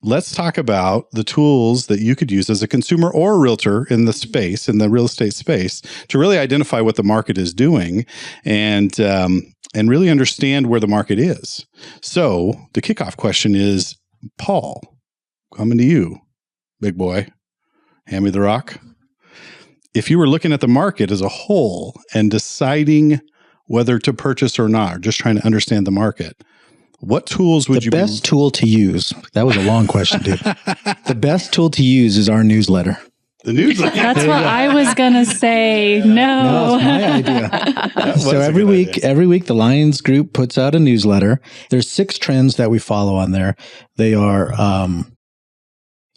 let's talk about the tools that you could use as a consumer or a realtor in the space, in the real estate space, to really identify what the market is doing and really understand where the market is. So the kickoff question is, Paul, coming to you, big boy, hand me the rock. If you were looking at the market as a whole and deciding whether to purchase or not, or just trying to understand the market, what tools would you... The best tool to use. That was a long question, dude. The best tool to use is our newsletter. The newsletter. That's what I was going to say. No, it's my idea. So every week, the Lions Group puts out a newsletter. There's 6 trends that we follow on there. They are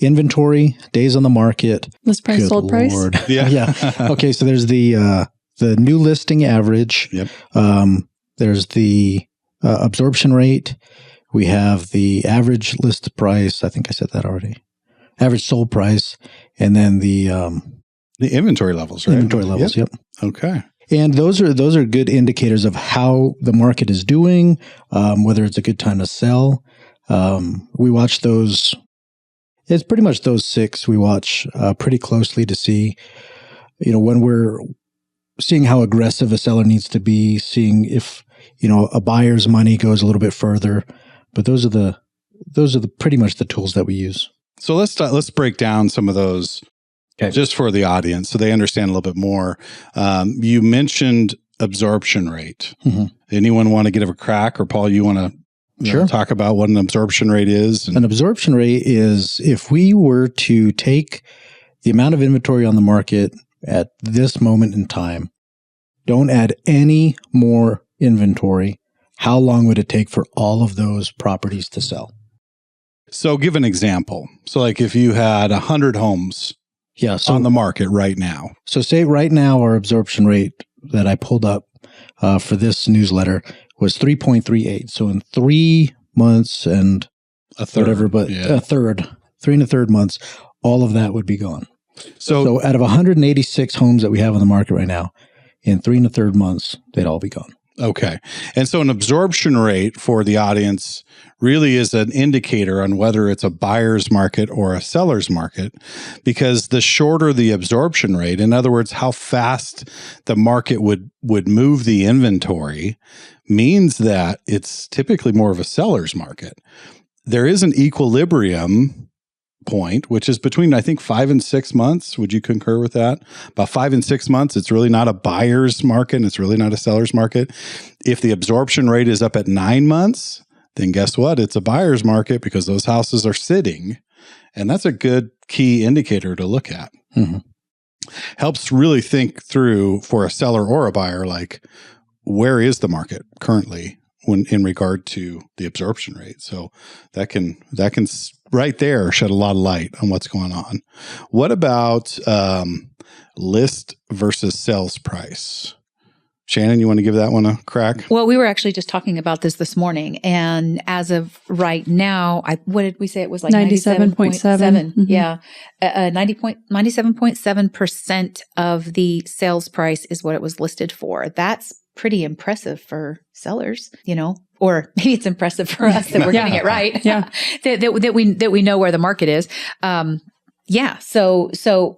inventory, days on the market, list price, sold price. Yeah. Okay. So there's the new listing average. Yep. There's the absorption rate. We have the average list price. I think I said that already. Average sold price, and then the inventory levels, right? Inventory levels. Yep. Okay. And those are good indicators of how the market is doing, whether it's a good time to sell. We watch those. It's pretty much those 6 we watch pretty closely to see, when we're seeing how aggressive a seller needs to be, seeing if, a buyer's money goes a little bit further. But those are pretty much the tools that we use. So let's break down some of those just for the audience so they understand a little bit more. You mentioned absorption rate. Mm-hmm. Anyone want to give a crack, or Paul, you want to talk about what an absorption rate is? An absorption rate is if we were to take the amount of inventory on the market at this moment in time, don't add any more inventory, how long would it take for all of those properties to sell? So give an example. So like if you had 100 homes on the market right now. So say right now our absorption rate that I pulled up for this newsletter was 3.38. So in 3 months and a third, whatever, but a third, 3 1/3 months, all of that would be gone. So out of 186 homes that we have on the market right now, in 3 1/3 months, they'd all be gone. Okay. And so an absorption rate for the audience really is an indicator on whether it's a buyer's market or a seller's market, because the shorter the absorption rate, in other words, how fast the market would move the inventory, means that it's typically more of a seller's market. There is an equilibrium point, which is between, I think, 5 and 6 months. Would you concur with that? About 5 and 6 months, it's really not a buyer's market, and it's really not a seller's market. If the absorption rate is up at 9 months, then guess what? It's a buyer's market because those houses are sitting. And that's a good key indicator to look at. Mm-hmm. Helps really think through for a seller or a buyer, like, where is the market currently when in regard to the absorption rate? So that can right there shed a lot of light on what's going on. What about list versus sales price? Shannon, you want to give that one a crack? Well, we were actually just talking about this morning, and as of right now, what did we say? It was like 97.7. Mm-hmm. Yeah. 97.7% of the sales price is what it was listed for. That's pretty impressive for sellers, or maybe it's impressive for us that we're getting it right. Yeah. that we know where the market is. So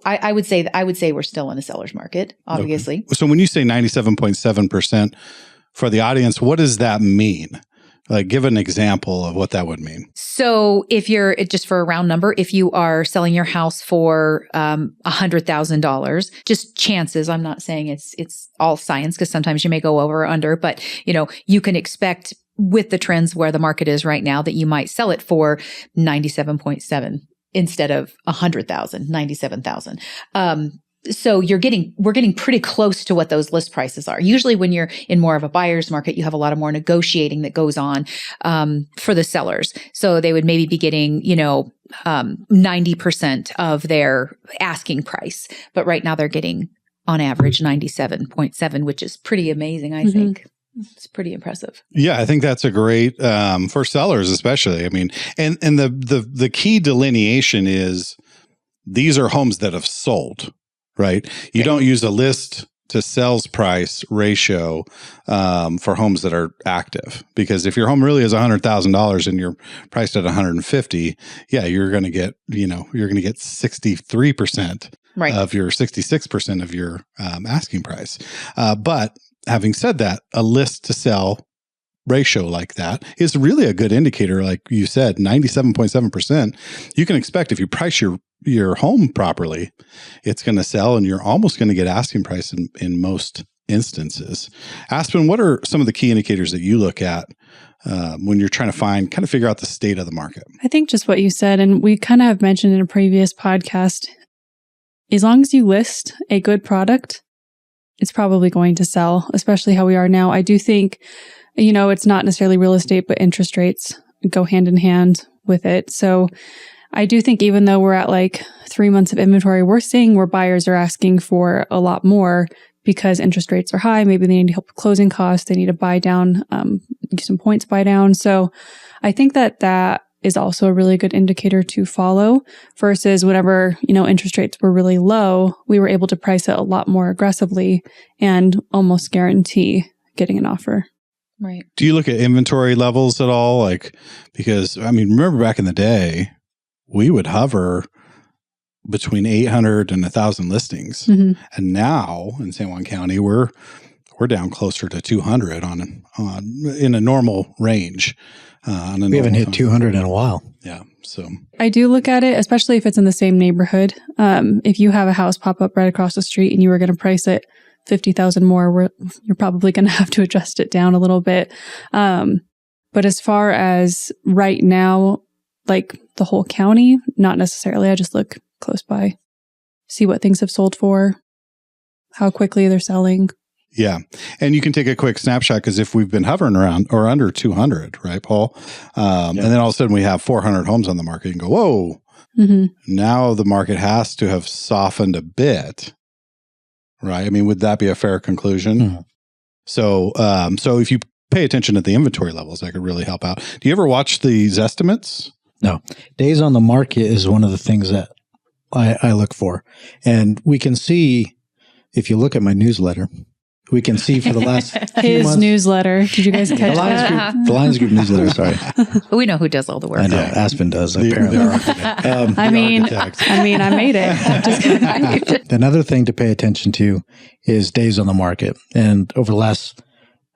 I would say we're still in a seller's market, obviously. Okay. So when you say 97.7% for the audience, what does that mean? Like, give an example of what that would mean. So if you're, just for a round number, if you are selling your house for $100,000, just chances, I'm not saying it's all science, because sometimes you may go over or under, but you can expect with the trends where the market is right now that you might sell it for 97.7 instead of 100,000, 97,000. So we're getting pretty close to what those list prices are. Usually when you're in more of a buyer's market, you have a lot of more negotiating that goes on, for the sellers. So they would maybe be getting, 90% of their asking price. But right now they're getting on average 97.7, which is pretty amazing, I think. It's pretty impressive. Yeah, I think that's a great, for sellers especially. I mean, and the key delineation is these are homes that have sold. Right. You don't use a list to sales price ratio for homes that are active. Because if your home really is $100,000 and you're priced at 150, yeah, you're going to get 63% of your 66% of your asking price. But having said that, a list to sell ratio like that is really a good indicator. Like you said, 97.7%. You can expect if you price your home properly, it's going to sell, and you're almost going to get asking price in most instances. Aspen, what are some of the key indicators that you look at when you're trying to figure out the state of the market? I think just what you said, and we kind of have mentioned in a previous podcast, as long as you list a good product, it's probably going to sell, especially how we are now. I do think, it's not necessarily real estate, but interest rates go hand in hand with it. So I do think even though we're at like 3 months of inventory, we're seeing where buyers are asking for a lot more because interest rates are high. Maybe they need help with closing costs. They need to buy down, some points buy down. So I think that is also a really good indicator to follow versus whenever, interest rates were really low, we were able to price it a lot more aggressively and almost guarantee getting an offer. Right. Do you look at inventory levels at all? Because remember back in the day, we would hover between 800 and 1,000 listings. Mm-hmm. And now in San Juan County, we're down closer to 200 in a normal range. We haven't hit 200 in a while. Yeah. So I do look at it, especially if it's in the same neighborhood. If you have a house pop up right across the street and you were going to price it 50,000 more, you're probably going to have to adjust it down a little bit. But as far as right now, like the whole county, not necessarily. I just look close by, see what things have sold for, how quickly they're selling. Yeah. And you can take a quick snapshot because if we've been hovering around or under 200, right, Paul? And then all of a sudden we have 400 homes on the market and go, whoa, now the market has to have softened a bit, right? Would that be a fair conclusion? Mm-hmm. So if you pay attention to the inventory levels, that could really help out. Do you ever watch these estimates? No. Days on the market is one of the things that I look for. And we can see, if you look at my newsletter, we can see for the last few months, newsletter. Did you guys catch that? The Lions Group newsletter, sorry. We know who does all the work. I know. Aspen does, apparently. I made it. Another thing to pay attention to is days on the market. And over the last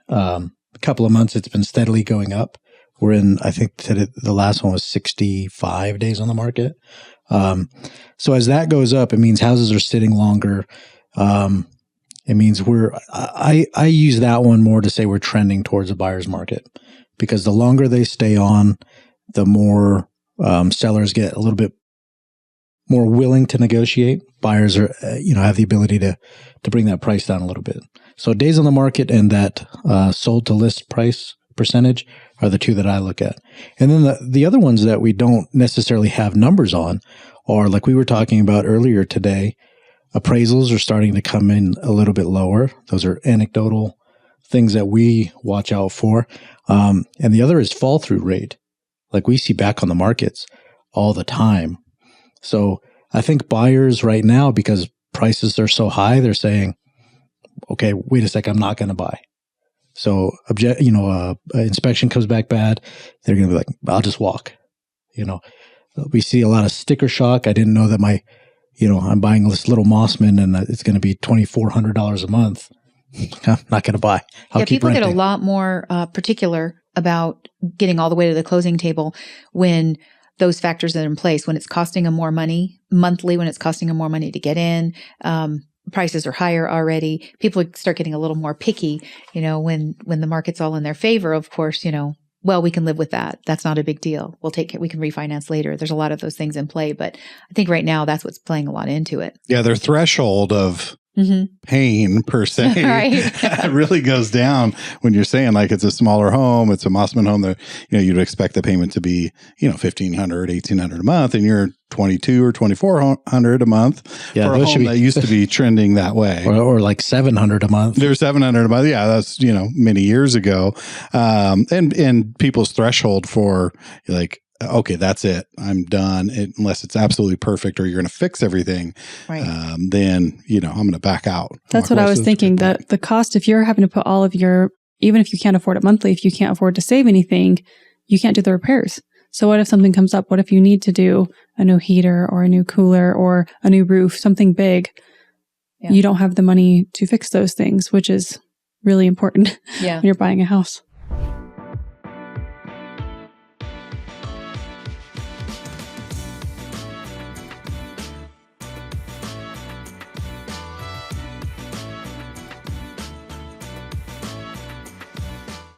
couple of months, it's been steadily going up. We're in, I think the last one was 65 days on the market. So as that goes up, it means houses are sitting longer. It means I use that one more to say we're trending towards a buyer's market, because the longer they stay on, the more sellers get a little bit more willing to negotiate. Buyers are, have the ability to bring that price down a little bit. So days on the market and that sold to list price percentage are the two that I look at. And then the other ones that we don't necessarily have numbers on are, like we were talking about earlier today, appraisals are starting to come in a little bit lower. Those are anecdotal things that we watch out for. And the other is fall through rate. Like we see back on the markets all the time. So I think buyers right now, because prices are so high, they're saying, okay, wait a sec, I'm not going to buy. So, inspection comes back bad, they're going to be like, I'll just walk. We see a lot of sticker shock. I didn't know that I'm buying this little Mossman and it's going to be $2,400 a month. I'm not going to buy. I'll keep people renting. Get a lot more particular about getting all the way to the closing table when those factors are in place, when it's costing them more money monthly, when it's costing them more money to get in. Prices are higher already. People start getting a little more picky, when the market's all in their favor. Of course, well, we can live with that. That's not a big deal. We can refinance later. There's a lot of those things in play, but I think right now that's what's playing a lot into it. Yeah, their threshold of pain per se really goes down when you're saying like it's a smaller home, it's a Mossman home that you'd expect the payment to be $1,500, $1,800 a month, and you're $2,200 or $2,400 a month for a home that used to be trending that way, or like $700 a month. They're $700 a month. Yeah, that's many years ago, and people's threshold for like okay, that's it. I'm done. Unless it's absolutely perfect or you're going to fix everything, Right. then, I'm going to back out. That's what I was thinking. The cost, if you're having to put all of your, even if you can't afford it monthly, if you can't afford to save anything, you can't do the repairs. So what if something comes up? What if you need to do a new heater or a new cooler or a new roof, something big? Yeah. You don't have the money to fix those things, which is really important when you're buying a house.